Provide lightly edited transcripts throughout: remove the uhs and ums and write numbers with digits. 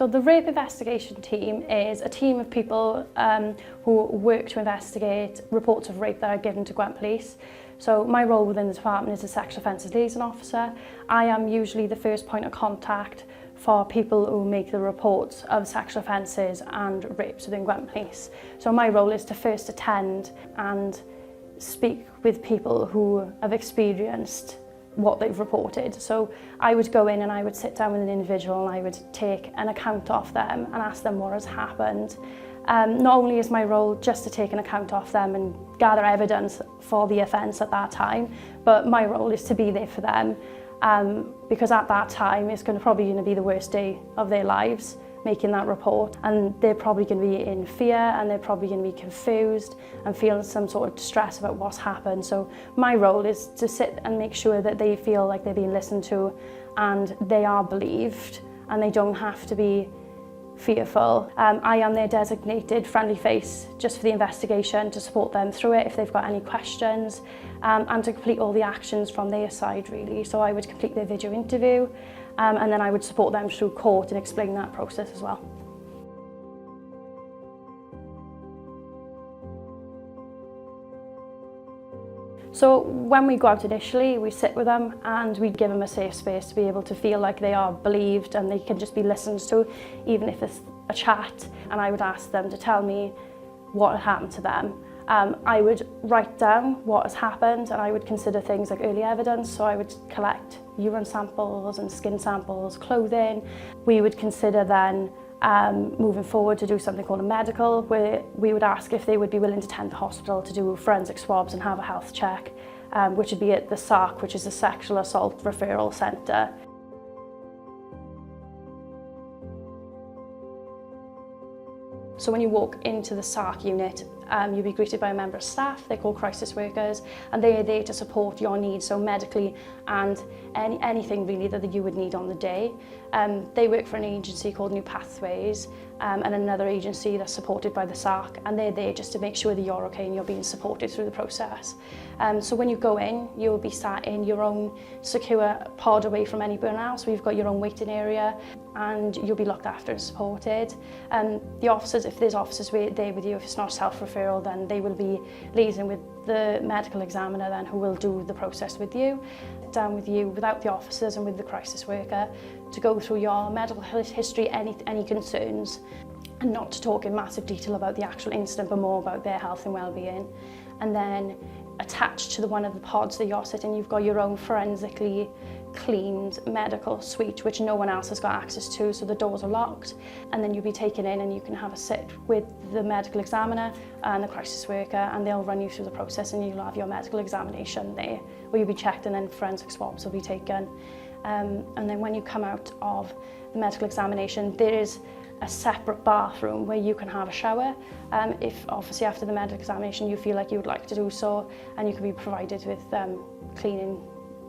So the rape investigation team is a team of people who work to investigate reports of rape that are given to Gwent Police. So my role within the department is a sexual offences liaison officer. I am usually the first point of contact for people who make the reports of sexual offences and rapes within Gwent Police. So my role is to first attend and speak with people who have experienced what they've reported. So I would go in and I would sit down with an individual and I would take an account off them and ask them what has happened. Not only is my role just to take an account off them and gather evidence for the offence at that time, but my role is to be there for them because at that time it's probably going to be the worst day of their lives, making that report, and they're probably going to be in fear and they're probably going to be confused and feeling some sort of distress about what's happened. So my role is to sit and make sure that they feel like they're being listened to and they are believed and they don't have to be fearful. I am their designated friendly face just for the investigation, to support them through it if they've got any questions, and to complete all the actions from their side really. So I would complete their video interview and then I would support them through court and explain that process as well. So when we go out initially, we sit with them and we give them a safe space to be able to feel like they are believed and they can just be listened to, even if it's a chat. And I would ask them to tell me what had happened to them. I would write down what has happened and I would consider things like early evidence. So I would collect urine samples and skin samples, clothing. We would consider then moving forward to do something called a medical, where we would ask if they would be willing to attend the hospital to do forensic swabs and have a health check, which would be at the SARC, which is the Sexual Assault Referral Centre. So when you walk into the SARC unit, you'll be greeted by a member of staff. They're called crisis workers, and they are there to support your needs, so medically and anything really that you would need on the day. They work for an agency called New Pathways and another agency that's supported by the SARC, and they're there just to make sure that you're okay and you're being supported through the process. So when you go in, you'll be sat in your own secure pod away from anyone else. We've got your own waiting area and you'll be looked after and supported. The officers, if there's officers there with you, if it's not self-referral, then they will be liaising with the medical examiner then, who will do the process with you, down with you without the officers and with the crisis worker, to go through your medical history, any concerns, and not to talk in massive detail about the actual incident, but more about their health and well-being. And then attached to one of the pods that you're sitting, you've got your own forensically cleaned medical suite, which no one else has got access to, so the doors are locked. And then you'll be taken in and you can have a sit with the medical examiner and the crisis worker, and they'll run you through the process and you'll have your medical examination there, where you'll be checked and then forensic swabs will be taken. And then when you come out of the medical examination, there is a separate bathroom where you can have a shower if obviously after the medical examination you feel like you would like to do so, and you can be provided with cleaning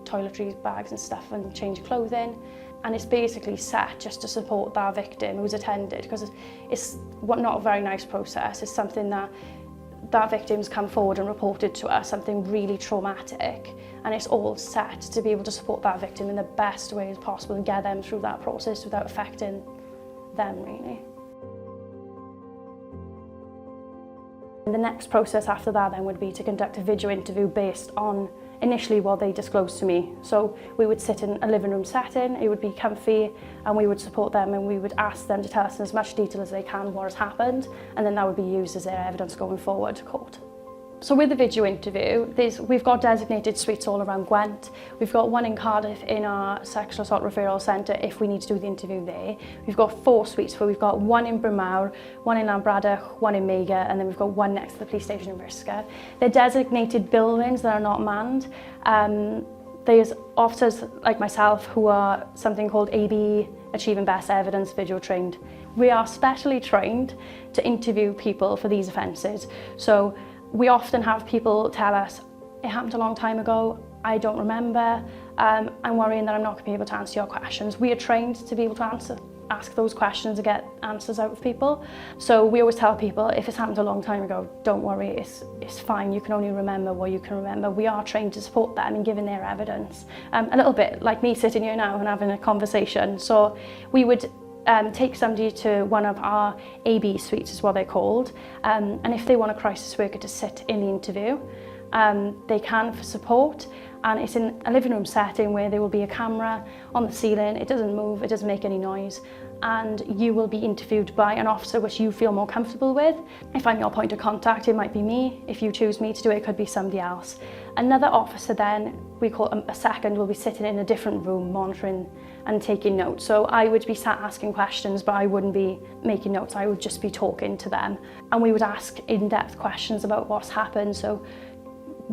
toiletries, bags and stuff, and change clothing. And it's basically set just to support that victim who's attended, because it's not a very nice process. It's something that victim's come forward and reported to us, something really traumatic, and it's all set to be able to support that victim in the best way as possible and get them through that process without affecting them really. And the next process after that then would be to conduct a video interview based on initially what they disclosed to me. So we would sit in a living room setting, it would be comfy, and we would support them and we would ask them to tell us in as much detail as they can what has happened, and then that would be used as their evidence going forward to court. So with the video interview, we've got designated suites all around Gwent. We've got one in Cardiff in our Sexual Assault Referral Centre if we need to do the interview there. We've got 4 suites where we've got one in Brymawr, one in Llanbradach, one in Mega, and then we've got one next to the police station in Brisca. They're designated buildings that are not manned. There's officers like myself who are something called ABE, Achieving Best Evidence, video trained. We are specially trained to interview people for these offences. So we often have people tell us, it happened a long time ago, I don't remember, I'm worrying that I'm not going to be able to answer your questions. We are trained to be able to ask those questions and get answers out of people. So we always tell people, if it's happened a long time ago, don't worry, it's fine, you can only remember what you can remember. We are trained to support them in giving their evidence. A little bit like me sitting here now and having a conversation. So we would take somebody to one of our AB suites, is what they're called, and if they want a crisis worker to sit in the interview, they can for support, and it's in a living room setting where there will be a camera on the ceiling. It doesn't move, it doesn't make any noise, and you will be interviewed by an officer which you feel more comfortable with. If I'm your point of contact, it might be me. If you choose me to do it, it could be somebody else. Another officer then, we call a second, will be sitting in a different room monitoring and taking notes. So I would be sat asking questions, but I wouldn't be making notes, I would just be talking to them. And we would ask in-depth questions about what's happened. So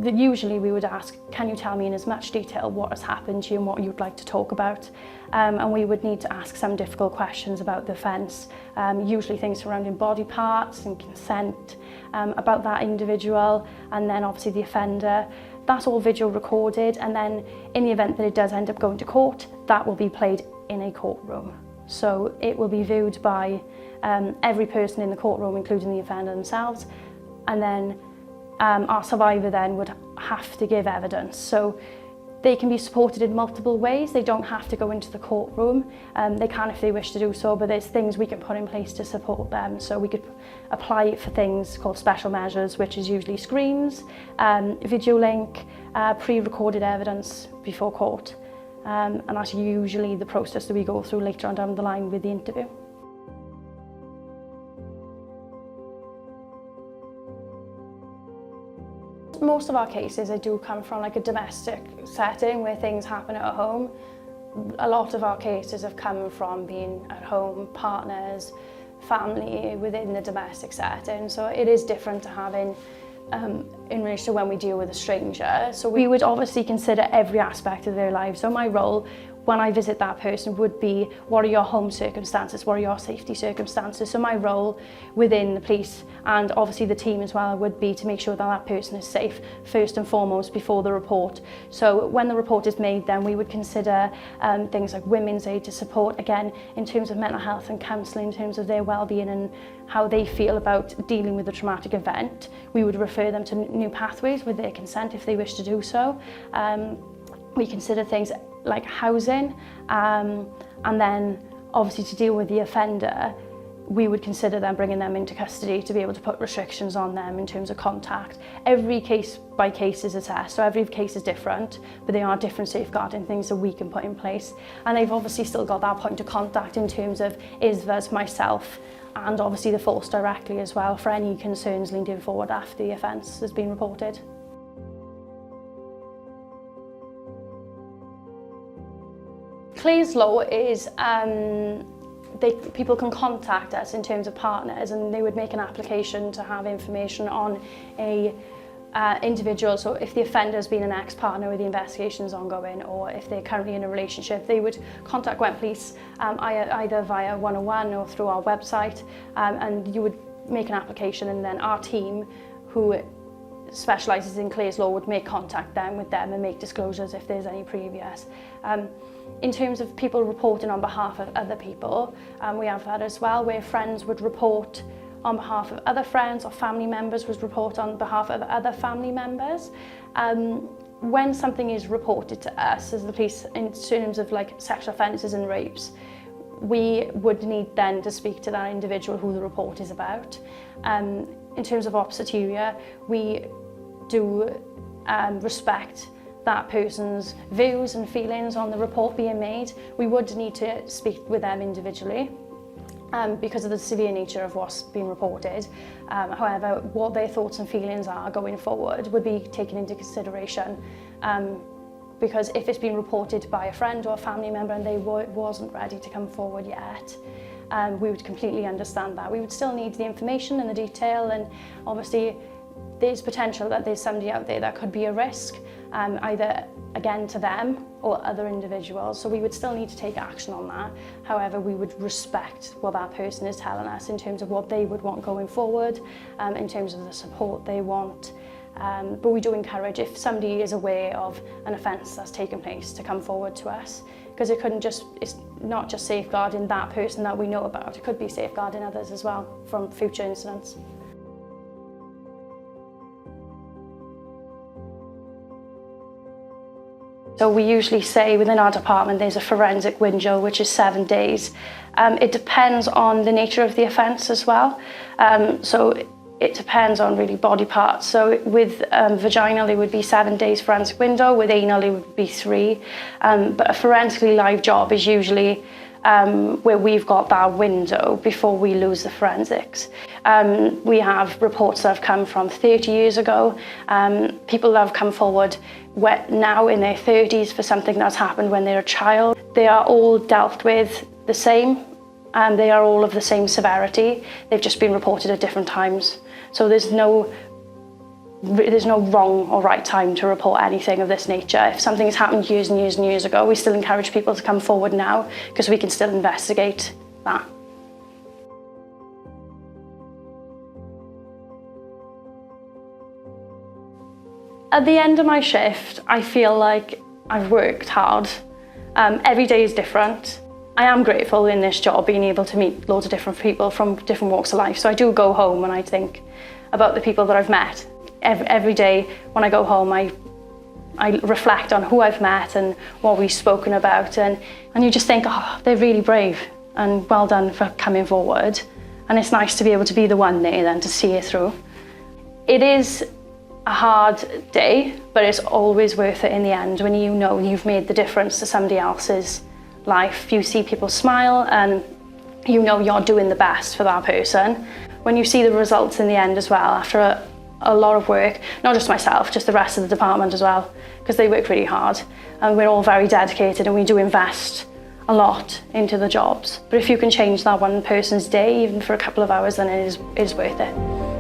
usually we would ask, can you tell me in as much detail what has happened to you and what you'd like to talk about? And we would need to ask some difficult questions about the offence, usually things surrounding body parts and consent, about that individual, and then obviously the offender. That's all video recorded, and then in the event that it does end up going to court, that will be played in a courtroom. So it will be viewed by every person in the courtroom, including the offender themselves, and then our survivor then would have to give evidence. So they can be supported in multiple ways. They don't have to go into the courtroom. They can if they wish to do so, but there's things we can put in place to support them. So we could apply for things called special measures, which is usually screens, video link, pre-recorded evidence before court. And that's usually the process that we go through later on down the line with the interview. Most of our cases, they do come from like a domestic setting where things happen at home. A lot of our cases have come from being at home, partners, family within the domestic setting. So it is different to having in relation to when we deal with a stranger. So we would obviously consider every aspect of their life. So my role when I visit that person would be, what are your home circumstances, what are your safety circumstances? So my role within the police and obviously the team as well would be to make sure that that person is safe first and foremost before the report. So when the report is made, then we would consider things like women's aid to support, again, in terms of mental health and counselling, in terms of their well-being and how they feel about dealing with a traumatic event. We would refer them to new pathways with their consent if they wish to do so. We consider things like housing, and then obviously to deal with the offender, we would consider them bringing them into custody to be able to put restrictions on them in terms of contact. Every case by case is assessed, so every case is different, but there are different safeguarding things that we can put in place. And they've obviously still got that point of contact in terms of ISVAs, myself, and obviously the force directly as well for any concerns leading forward after the offence has been reported. Clare's Law is, people can contact us in terms of partners, and they would make an application to have information on a individual. So if the offender has been an ex-partner or the investigation is ongoing, or if they're currently in a relationship, they would contact Gwent Police either via 101 or through our website, and you would make an application, and then our team, who specialises in Clare's Law, would make contact with them and make disclosures if there's any previous. In terms of people reporting on behalf of other people, we have that as well, where friends would report on behalf of other friends, or family members would report on behalf of other family members. When something is reported to us as the police in terms of like sexual offences and rapes, we would need then to speak to that individual who the report is about. In terms of obsteteria, we do respect that person's views and feelings on the report being made. We would need to speak with them individually because of the severe nature of what's been reported. However, what their thoughts and feelings are going forward would be taken into consideration, because if it's been reported by a friend or a family member and they wasn't ready to come forward yet, we would completely understand that. We would still need the information and the detail, and obviously there's potential that there's somebody out there that could be a risk, either again to them or other individuals. So we would still need to take action on that. However, we would respect what that person is telling us in terms of what they would want going forward, in terms of the support they want. But we do encourage, if somebody is aware of an offence that's taken place, to come forward to us, because it's not just safeguarding that person that we know about, it could be safeguarding others as well from future incidents. So we usually say within our department there's a forensic window, which is 7 days, It depends on the nature of the offence as well. So it depends on really body parts. So with vaginal, it would be 7 days forensic window. With anal, it would be 3. But a forensically live job is usually where we've got that window before we lose the forensics. We have reports that have come from 30 years ago, people that have come forward now in their 30s for something that's happened when they're a child. They are all dealt with the same, and they are all of the same severity. They've just been reported at different times. So there's no wrong or right time to report anything of this nature. If something has happened years and years and years ago, we still encourage people to come forward now because we can still investigate that. At the end of my shift, I feel like I've worked hard. Every day is different. I am grateful in this job being able to meet loads of different people from different walks of life. So I do go home and I think about the people that I've met. Every day when I go home, I reflect on who I've met and what we've spoken about, and you just think, oh, they're really brave and well done for coming forward. And it's nice to be able to be the one there then to see it through. It is a hard day, but it's always worth it in the end when you know you've made the difference to somebody else's life. You see people smile and you know you're doing the best for that person. When you see the results in the end as well, after a lot of work, not just myself, just the rest of the department as well, because they work really hard and we're all very dedicated and we do invest a lot into the jobs. But if you can change that one person's day, even for a couple of hours, then it is worth it.